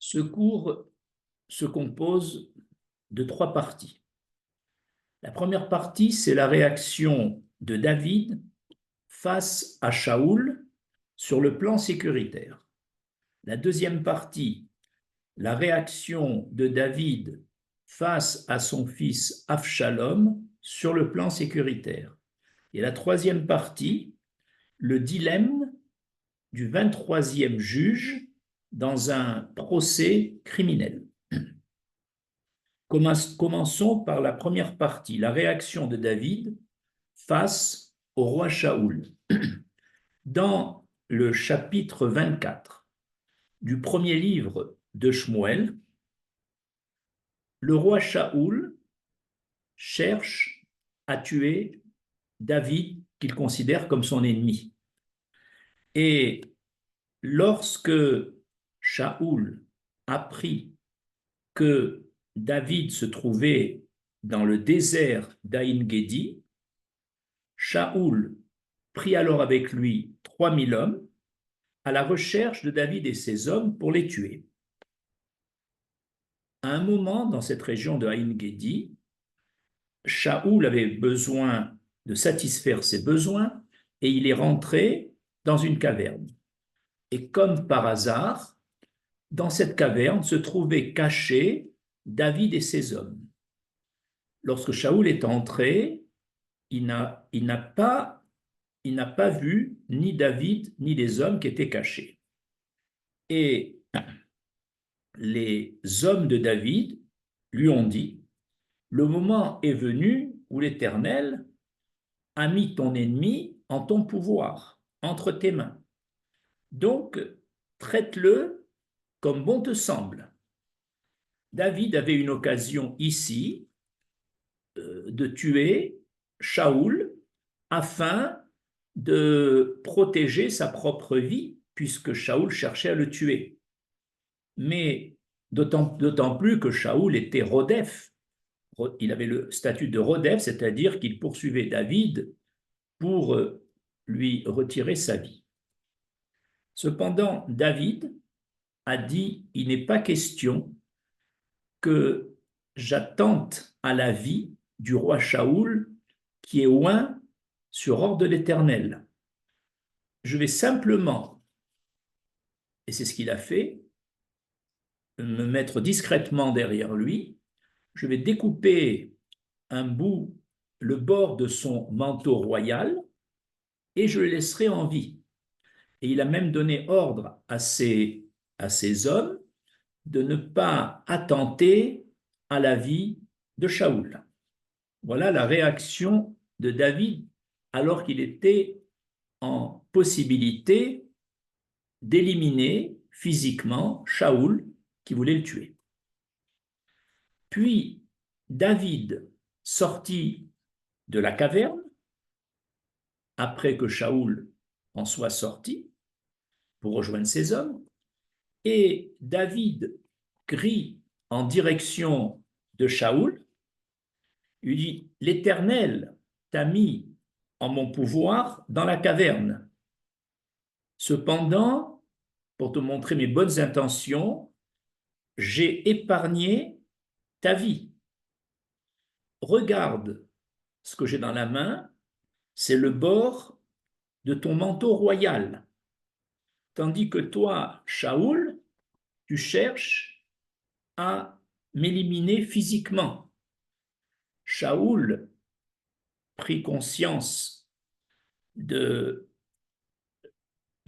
Ce cours se compose de trois parties. La première partie, c'est la réaction de David face à Shaoul sur le plan sécuritaire. La deuxième partie, la réaction de David face à son fils Avshalom sur le plan sécuritaire. Et la troisième partie, le dilemme du 23e juge dans un procès criminel. Commençons par la première partie, la réaction de David face au roi Shaoul. Dans le chapitre 24 du premier livre de Shmuel, le roi Shaoul cherche à tuer David qu'il considère comme son ennemi. Et lorsque Shaoul apprit que David se trouvait dans le désert d'Aïn-Gédi, Shaoul prit alors avec lui 3000 hommes à la recherche de David et ses hommes pour les tuer. À un moment, dans cette région de Aïn-Gédi, Shaoul avait besoin de satisfaire ses besoins et il est rentré dans une caverne. Et comme par hasard, dans cette caverne se trouvaient cachés David et ses hommes. Lorsque Shaoul est entré, il n'a pas vu ni David ni les hommes qui étaient cachés. Et les hommes de David lui ont dit: le moment est venu où l'Éternel a mis ton ennemi en ton pouvoir, entre tes mains. Donc, traite-le comme bon te semble. David avait une occasion ici de tuer Shaoul afin de protéger sa propre vie, puisque Shaoul cherchait à le tuer. Mais d'autant plus que Shaoul était Rodef. Il avait le statut de Rodef, c'est-à-dire qu'il poursuivait David pour lui retirer sa vie. Cependant, David a dit: il n'est pas question que j'attente à la vie du roi Shaoul qui est oint sur ordre de l'Éternel. Je vais simplement, et c'est ce qu'il a fait, me mettre discrètement derrière lui, je vais découper un bout, le bord de son manteau royal, et je le laisserai en vie. Et il a même donné ordre à ses hommes de ne pas attenter à la vie de Shaoul. Voilà la réaction de David alors qu'il était en possibilité d'éliminer physiquement Shaoul qui voulait le tuer. Puis David sortit de la caverne après que Shaoul en soit sorti pour rejoindre ses hommes, et David crie en direction de Shaoul, lui dit: l'Éternel t'a mis en mon pouvoir dans la caverne. Cependant, pour te montrer mes bonnes intentions, j'ai épargné ta vie. Regarde ce que j'ai dans la main, c'est le bord de ton manteau royal. Tandis que toi, Shaoul, tu cherches à m'éliminer physiquement. Shaoul prit conscience de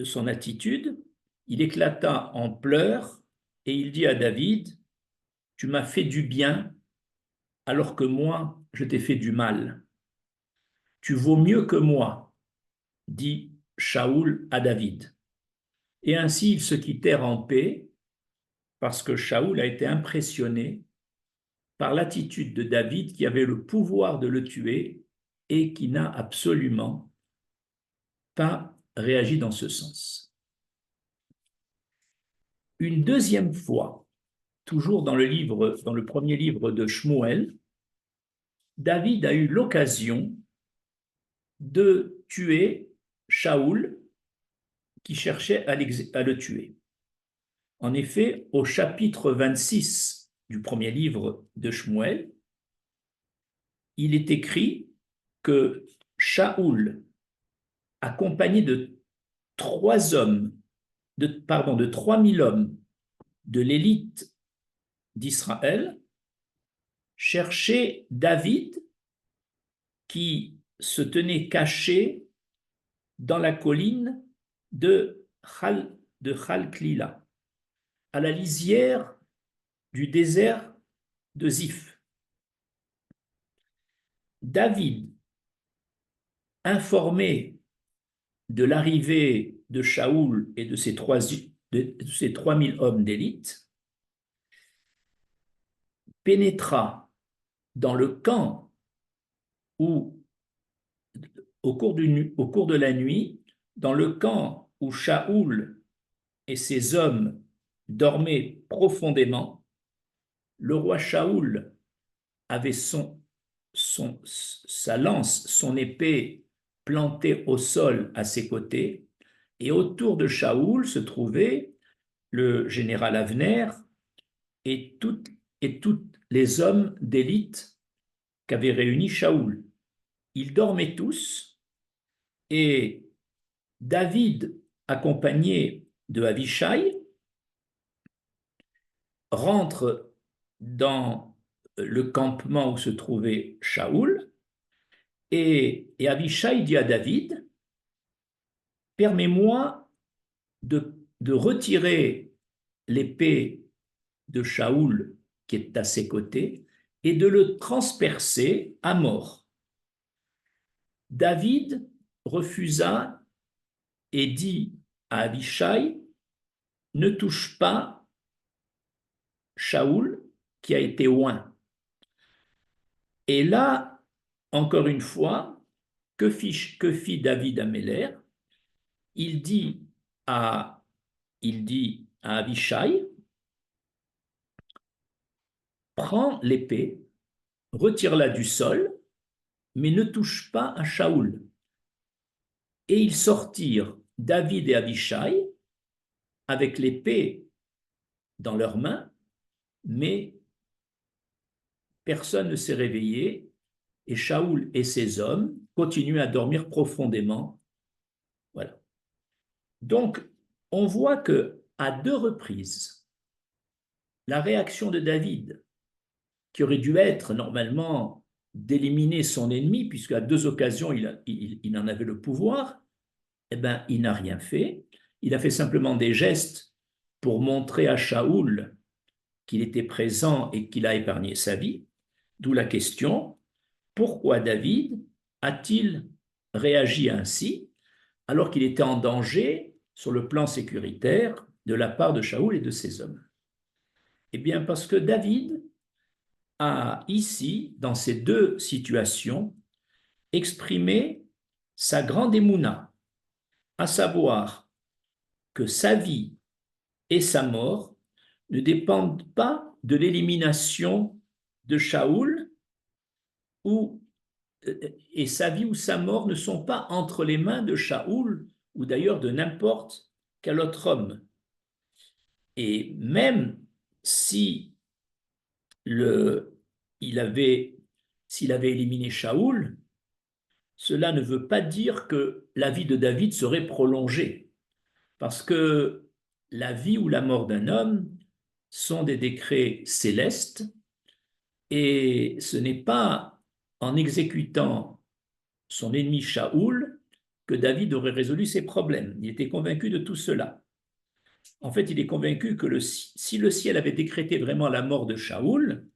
son attitude, il éclata en pleurs et il dit à David: tu m'as fait du bien alors que moi, je t'ai fait du mal. Tu vaux mieux que moi, dit Shaoul à David. Et ainsi ils se quittèrent en paix, parce que Shaoul a été impressionné par l'attitude de David qui avait le pouvoir de le tuer et qui n'a absolument pas réagi dans ce sens. Une deuxième fois, toujours dans le premier livre de Shmuel, David a eu l'occasion de tuer Shaoul qui cherchait à le tuer. En effet, au chapitre 26 du premier livre de Shmuel, il est écrit que Shaoul, accompagné de 3 hommes, de 3000 hommes de l'élite d'Israël, cherchait David qui se tenait caché dans la colline de Khalklila, à la lisière du désert de Ziph. David, informé de l'arrivée de Shaoul et de ses 3000 hommes d'élite, pénétra dans le camp où, au cours de la nuit, dans le camp où Shaoul et ses hommes dormaient profondément. Le roi Shaoul avait sa lance, son épée plantée au sol à ses côtés, et autour de Shaoul se trouvait le général Avner et tous les hommes d'élite qu'avait réunis Shaoul. Ils dormaient tous, et David, accompagné de Avishai, rentre dans le campement où se trouvait Shaoul, et Avishai dit à David, permets-moi de retirer l'épée de Shaoul qui est à ses côtés et de le transpercer à mort. David refusa et dit à Avishai, ne touche pas Shaoul qui a été oint. Et là, encore une fois, que fit David Améler? Il dit à, Avishai, prends l'épée, retire-la du sol, mais ne touche pas à Shaoul. Et ils sortirent, David et Avishai, avec l'épée dans leurs mains, mais personne ne s'est réveillé, et Shaoul et ses hommes continuent à dormir profondément. Voilà. Donc, on voit que à 2 reprises, la réaction de David, qui aurait dû être normalement d'éliminer son ennemi, puisqu'à 2 occasions il en avait le pouvoir, eh ben, il n'a rien fait. Il a fait simplement des gestes pour montrer à Shaoul qu'il était présent et qu'il a épargné sa vie. D'où la question, pourquoi David a-t-il réagi ainsi alors qu'il était en danger sur le plan sécuritaire de la part de Shaoul et de ses hommes? Eh bien, parce que David a ici, dans ces 2 situations, exprimé sa grande émouna, à savoir que sa vie et sa mort ne dépendent pas de l'élimination de Shaoul, et sa vie ou sa mort ne sont pas entre les mains de Shaoul ou d'ailleurs de n'importe quel autre homme. Et même si s'il avait éliminé Shaoul, cela ne veut pas dire que la vie de David serait prolongée, parce que la vie ou la mort d'un homme sont des décrets célestes, et ce n'est pas en exécutant son ennemi Shaoul que David aurait résolu ses problèmes. Il était convaincu de tout cela. En fait, il est convaincu que si le ciel avait décrété vraiment la mort de Shaoul,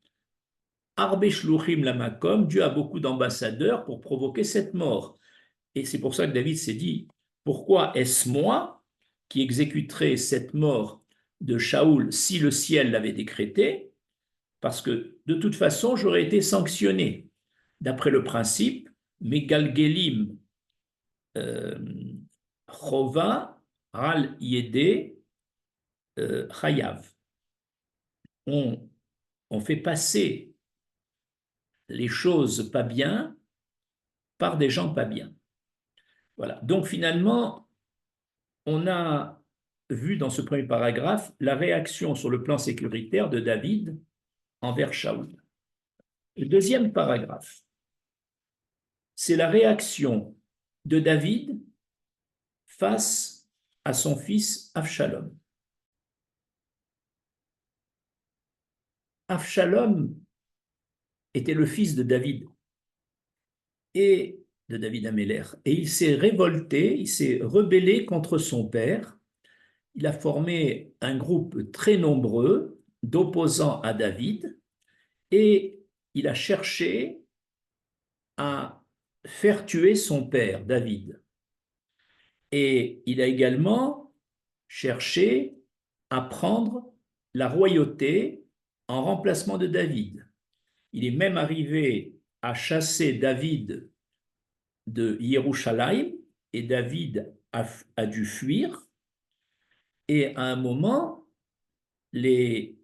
Arbe Shluchim Lamakom, Dieu a beaucoup d'ambassadeurs pour provoquer cette mort. Et c'est pour ça que David s'est dit, pourquoi est-ce moi qui exécuterai cette mort de Shaoul si le ciel l'avait décrété? Parce que de toute façon, j'aurais été sanctionné. D'après le principe, Megalgelim Chova Al Yede Chayav. On fait passer les choses pas bien par des gens pas bien. Voilà. Donc finalement, on a vu dans ce premier paragraphe la réaction sur le plan sécuritaire de David envers Shaoul. Le deuxième paragraphe, c'est la réaction de David face à son fils Avshalom. Avshalom était le fils de David et de David Améler, et il s'est révolté, il s'est rebellé contre son père. Il a formé un groupe très nombreux d'opposants à David et il a cherché à faire tuer son père, David. Et il a également cherché à prendre la royauté en remplacement de David. Il est même arrivé à chasser David de Yerushalayim et David a dû fuir. Et à un moment, les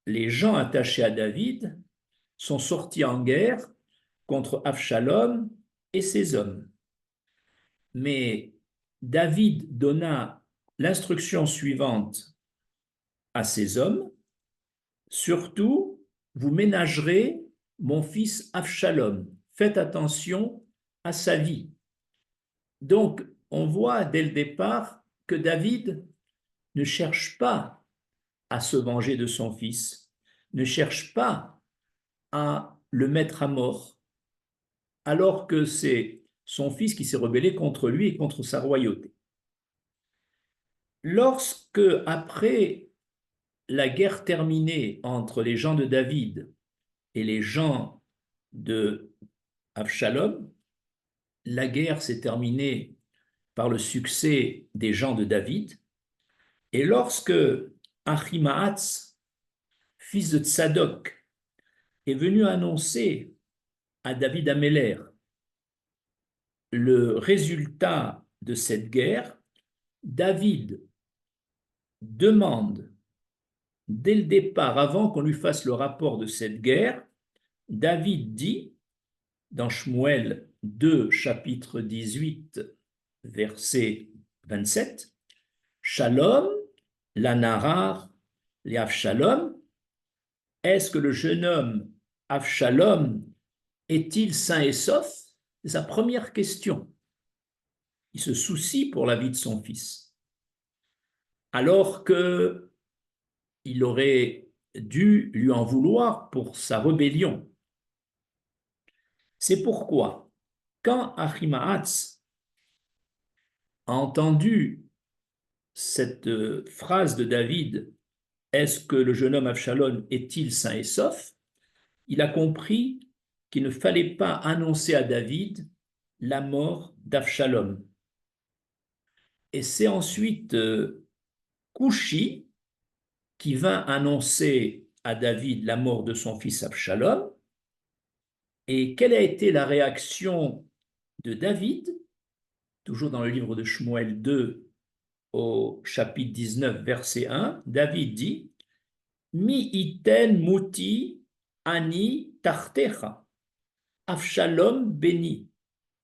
gens attachés à David sont sortis en guerre contre Avshalom et ses hommes. Mais David donna l'instruction suivante à ses hommes: surtout, vous ménagerez mon fils Avshalom. Faites attention à sa vie. Donc, on voit dès le départ que David ne cherche pas à se venger de son fils, ne cherche pas à le mettre à mort, alors que c'est son fils qui s'est rebellé contre lui et contre sa royauté. Lorsque, après la guerre terminée entre les gens de David et les gens de Avshalom, la guerre s'est terminée par le succès des gens de David, et lorsque Achimaatz, fils de Tsadok, est venu annoncer à David Améler le résultat de cette guerre, David demande, dès le départ, avant qu'on lui fasse le rapport de cette guerre, David dit, dans Shmuel 2, chapitre 18, verset 27, Shalom, l'anarar, les Avshalom, est-ce que le jeune homme Avshalom est-il sain et sauf? C'est sa première question. Il se soucie pour la vie de son fils. Alors qu'il aurait dû lui en vouloir pour sa rébellion. C'est pourquoi, quand Achimaatz a entendu cette phrase de David, est-ce que le jeune homme Avshalom est-il sain et sauf? Il a compris qu'il ne fallait pas annoncer à David la mort d'Avshalom. Et c'est ensuite Coushi qui vint annoncer à David la mort de son fils Avshalom. Et quelle a été la réaction de David? Toujours dans le livre de Shmuel 2, au chapitre 19, verset 1, David dit: Mi iten muti ani tartecha, Avshalom béni,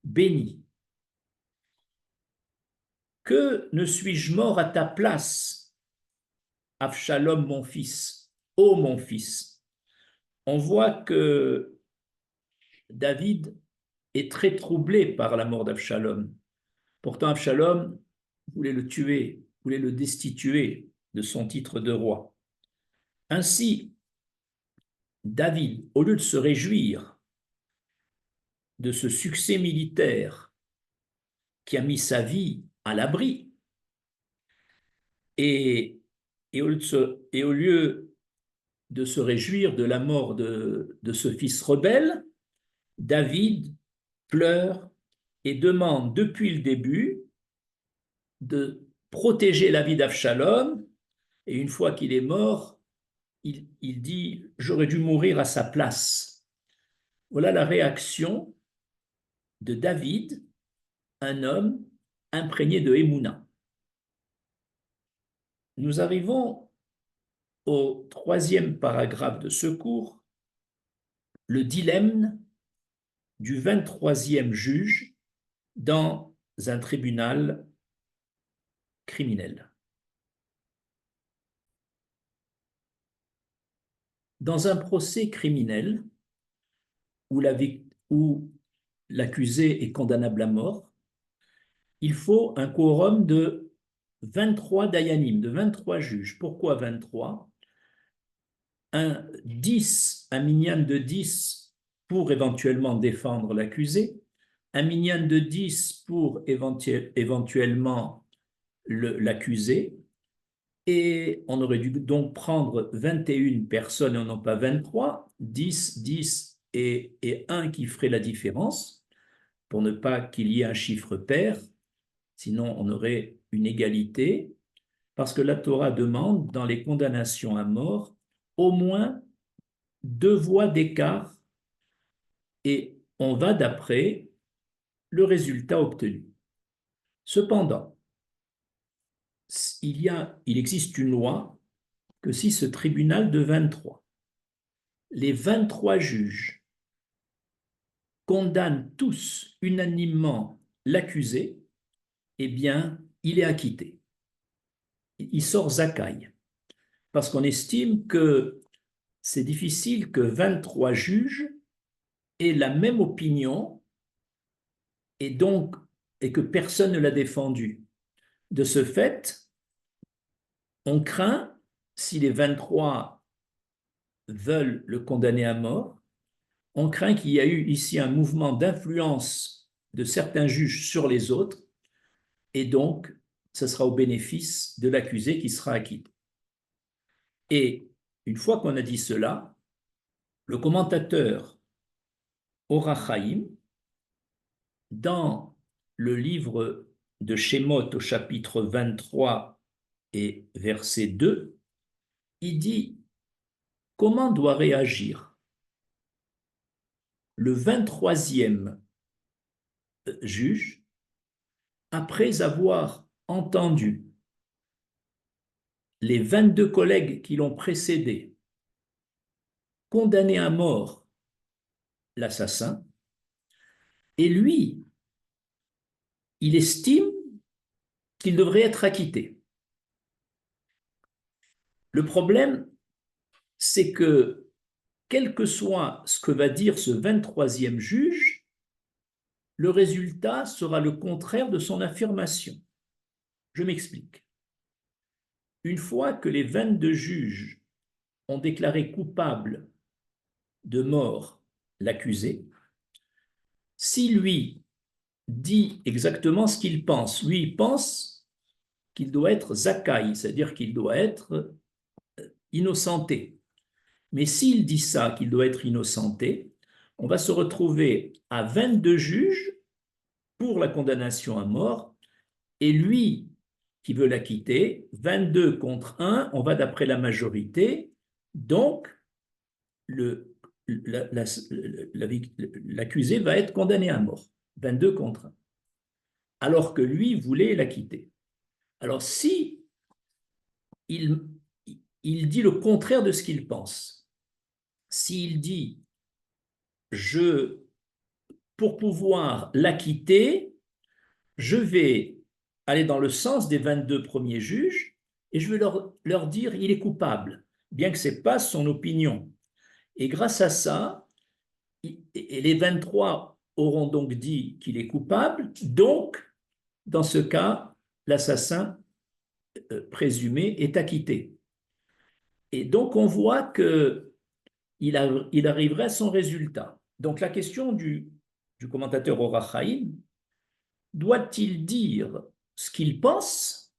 béni. Que ne suis-je mort à ta place, Avshalom mon fils, ô mon fils? On voit que David est très troublé par la mort d'Avshalom. Pourtant, Avshalom voulait le tuer, voulait le destituer de son titre de roi. Ainsi, David, au lieu de se réjouir de ce succès militaire qui a mis sa vie à l'abri, et au lieu de se réjouir de la mort de ce fils rebelle, David pleure et demande depuis le début de protéger la vie d'Avshalom, et une fois qu'il est mort, il dit « j'aurais dû mourir à sa place ». Voilà la réaction de David, un homme imprégné de Emouna. Nous arrivons au troisième paragraphe de ce cours, le dilemme du 23e juge dans un tribunal criminel. Dans un procès criminel où l'accusé est condamnable à mort, il faut un quorum de 23 dayanim, de 23 juges. Pourquoi 23? Un minyan de 10 pour éventuellement défendre l'accusé, un minyan de 10 pour éventuellement l'accusé, et on aurait dû donc prendre 21 personnes et non pas 23, 10, 10 et 1 qui ferait la différence, pour ne pas qu'il y ait un chiffre pair, sinon on aurait une égalité, parce que la Torah demande, dans les condamnations à mort, au moins 2 voix d'écart, et on va d'après le résultat obtenu. Cependant, il existe une loi que si ce tribunal de 23, les 23 juges condamnent tous unanimement l'accusé, eh bien, il est acquitté. Il sort Zakaï. Parce qu'on estime que c'est difficile que 23 juges aient la même opinion et que personne ne l'a défendu. De ce fait, on craint, si les 23 veulent le condamner à mort, on craint qu'il y a eu ici un mouvement d'influence de certains juges sur les autres, et donc ce sera au bénéfice de l'accusé qui sera acquitté. Et une fois qu'on a dit cela, le commentateur Or HaChaim, dans le livre de Shemot au chapitre 23 et verset 2, il dit comment doit réagir le 23e juge après avoir entendu les 22 collègues qui l'ont précédé condamner à mort l'assassin, et lui, il estime qu'il devrait être acquitté. Le problème, c'est que, quel que soit ce que va dire ce 23e juge, le résultat sera le contraire de son affirmation. Je m'explique. Une fois que les 22 juges ont déclaré coupable de mort l'accusé, si lui dit exactement ce qu'il pense, lui il pense qu'il doit être Zakaï, c'est-à-dire qu'il doit être innocenté. Mais s'il dit ça, qu'il doit être innocenté, on va se retrouver à 22 juges pour la condamnation à mort, et lui qui veut l'acquitter, 22 contre 1, on va d'après la majorité, donc l'accusé va être condamné à mort, 22 contre 1, alors que lui voulait l'acquitter. Alors si il dit le contraire de ce qu'il pense, s'il dit pour pouvoir l'acquitter, je vais aller dans le sens des 22 premiers juges et je vais leur dire il est coupable, bien que ce n'est pas son opinion. Et grâce à ça, les 23 auront donc dit qu'il est coupable, donc, dans ce cas, l'assassin présumé est acquitté. Et donc, on voit qu'il arriverait à son résultat. Donc, la question du commentateur Or HaChaim, doit-il dire ce qu'il pense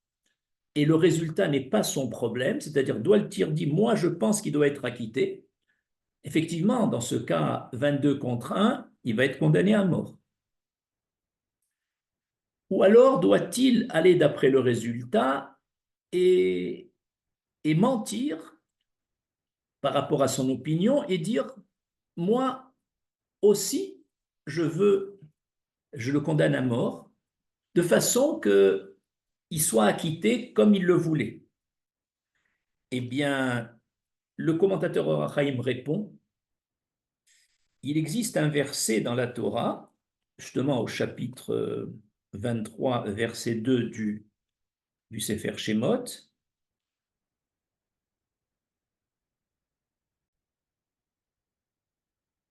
et le résultat n'est pas son problème, c'est-à-dire doit-il dire moi je pense qu'il doit être acquitté? Effectivement, dans ce cas 22 contre 1, il va être condamné à mort. Ou alors doit-il aller d'après le résultat et mentir par rapport à son opinion et dire moi aussi je le condamne à mort de façon qu'il soit acquitté comme il le voulait. Eh bien, le commentateur Or HaChaim répond, il existe un verset dans la Torah, justement au chapitre 23, verset 2 du « 'Sefer 'Shemot »,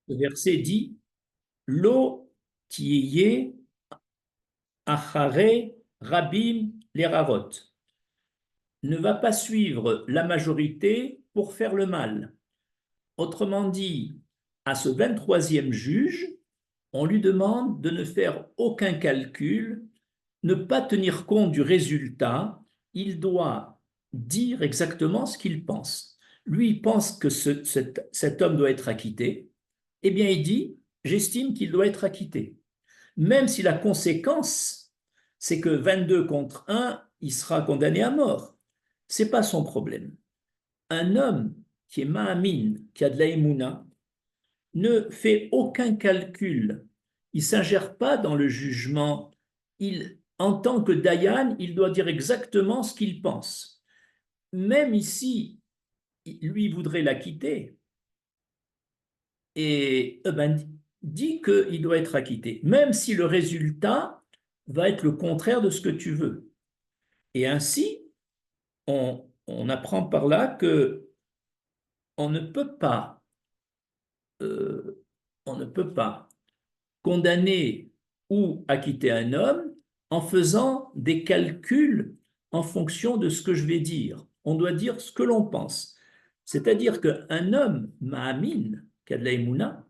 Le verset dit Lo tiye achare rabim lerarot. Ne va pas suivre la majorité pour faire le mal. Autrement dit, à ce 23e juge, on lui demande de ne faire aucun calcul, ne pas tenir compte du résultat, il doit dire exactement ce qu'il pense. Lui, il pense que cet homme doit être acquitté, eh bien il dit, j'estime qu'il doit être acquitté. Même si la conséquence, c'est que 22 contre 1, il sera condamné à mort. Ce n'est pas son problème. Un homme qui est ma'amin, qui a de la émouna, ne fait aucun calcul. Il ne s'ingère pas dans le jugement. En tant que Dayan, il doit dire exactement ce qu'il pense. Même ici, lui voudrait l'acquitter et dit qu'il doit être acquitté, même si le résultat va être le contraire de ce que tu veux. Et ainsi, on apprend par là que on ne peut pas, euh, on ne peut pas condamner ou acquitter un homme en faisant des calculs en fonction de ce que je vais dire. On doit dire ce que l'on pense. C'est-à-dire qu'un homme, ma'amin, qui a de la émouna,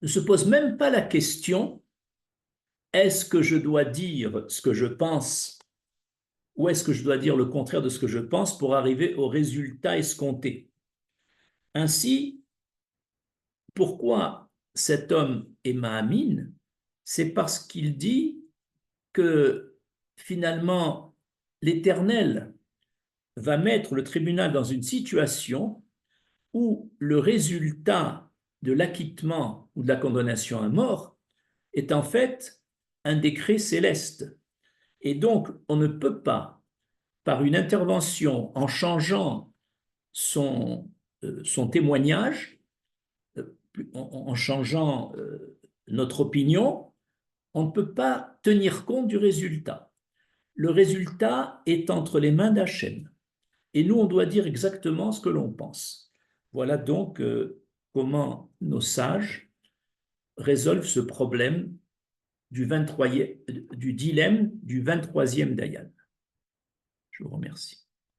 ne se pose même pas la question est-ce que je dois dire ce que je pense ou est-ce que je dois dire le contraire de ce que je pense pour arriver au résultat escompté. Ainsi, pourquoi cet homme est ma'amin? C'est parce qu'il dit que finalement l'Éternel va mettre le tribunal dans une situation où le résultat de l'acquittement ou de la condamnation à mort est en fait un décret céleste. Et donc, on ne peut pas, par une intervention en changeant son témoignage, en changeant notre opinion, on ne peut pas tenir compte du résultat. Le résultat est entre les mains d'Hachem. Et nous, on doit dire exactement ce que l'on pense. Voilà donc comment nos sages résolvent ce problème du dilemme du 23e Dayan. Je vous remercie.